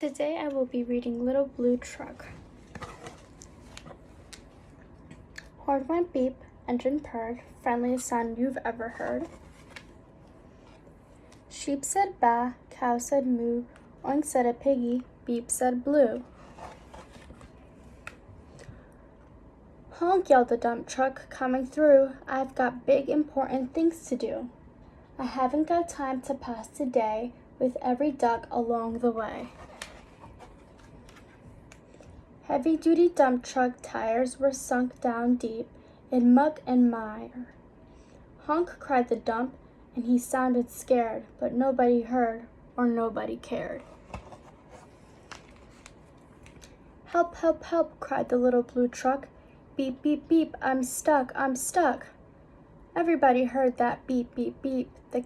Today I will be reading Little Blue Truck. Horn went beep, engine purred, friendliest sound you've ever heard. Sheep said baa, cow said moo, oink said a piggy, beep said blue. Honk, yelled the dump truck coming through. I've got big important things to do. I haven't got time to pass today with every duck along the way. Heavy-duty dump truck tires were sunk down deep in muck and mire. Honk, cried the dump, and he sounded scared, but nobody heard or nobody cared. Help, help, help, cried the little blue truck. Beep, beep, beep, I'm stuck, I'm stuck. Everybody heard that beep, beep, beep. The